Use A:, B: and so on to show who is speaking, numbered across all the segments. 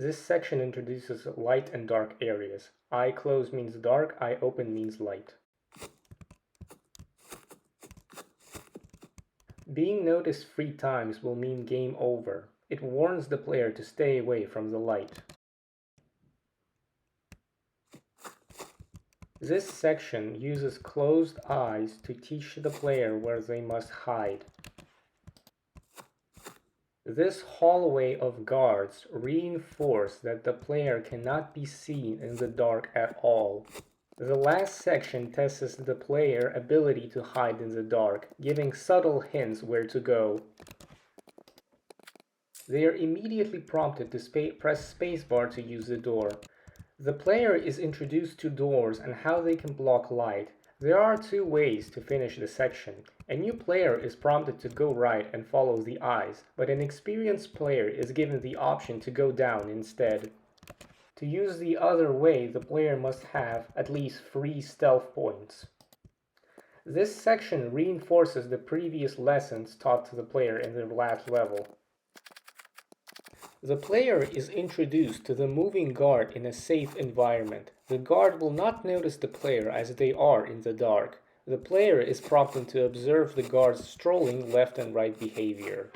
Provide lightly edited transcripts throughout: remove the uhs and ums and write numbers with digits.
A: This section introduces light and dark areas. Eye closed means dark, eye open means light. Being noticed 3 times will mean game over. It warns the player to stay away from the light. This section uses closed eyes to teach the player where they must hide. This hallway of guards reinforce that the player cannot be seen in the dark at all. The last section tests the player's ability to hide in the dark, giving subtle hints where to go. They are immediately prompted to press spacebar to use the door. The player is introduced to doors and how they can block light. There are 2 ways to finish the section. A new player is prompted to go right and follow the eyes, but an experienced player is given the option to go down instead. To use the other way, the player must have at least 3 stealth points. This section reinforces the previous lessons taught to the player in the last level. The player is introduced to the moving guard in a safe environment. The guard will not notice the player as they are in the dark. The player is prompted to observe the guard's strolling left and right behavior.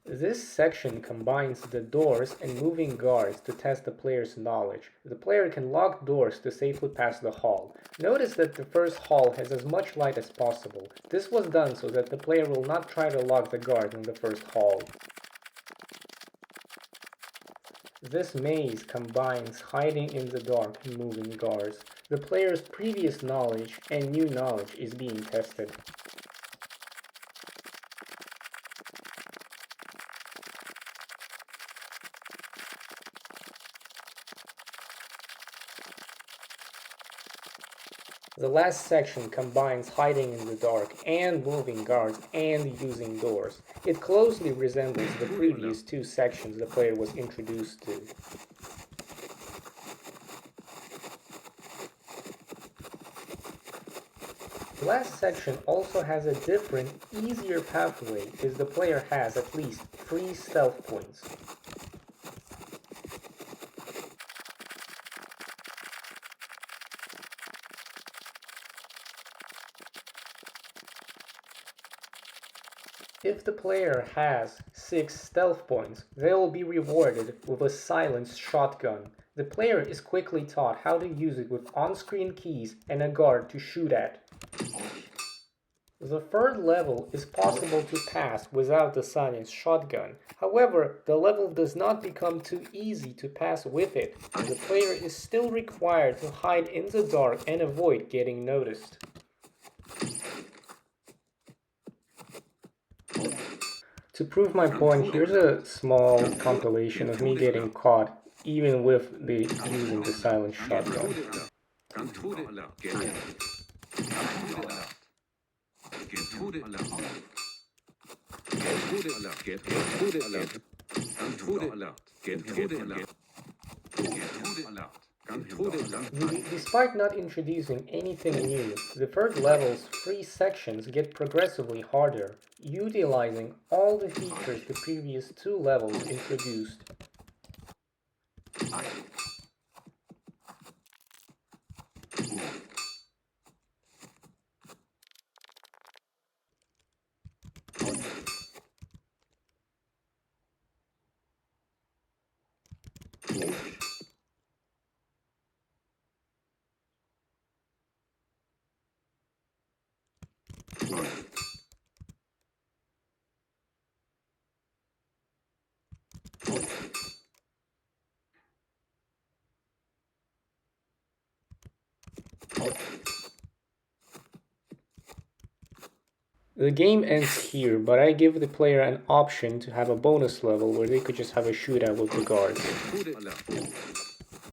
A: This section combines the doors and moving guards to test the player's knowledge. The player can lock doors to safely pass the hall. Notice that the first hall has as much light as possible. This was done so that the player will not try to lock the guard in the first hall. This maze combines hiding in the dark and moving guards. The player's previous knowledge and new knowledge is being tested. The last section combines hiding in the dark and moving guards and using doors. It closely resembles the previous 2 sections the player was introduced to. The last section also has a different, easier pathway as the player has at least 3 stealth points. If the player has 6 stealth points, they will be rewarded with a silenced shotgun. The player is quickly taught how to use it with on-screen keys and a guard to shoot at. The 3rd level is possible to pass without the silenced shotgun. However, the level does not become too easy to pass with it. The player is still required to hide in the dark and avoid getting noticed. To prove my point, here's a small compilation of me getting caught, even with using the silent shotgun. Despite not introducing anything new, the 3rd level's 3 sections get progressively harder, utilizing all the features the previous 2 levels introduced. The game ends here, but I give the player an option to have a bonus level where they could just have a shootout with the guards.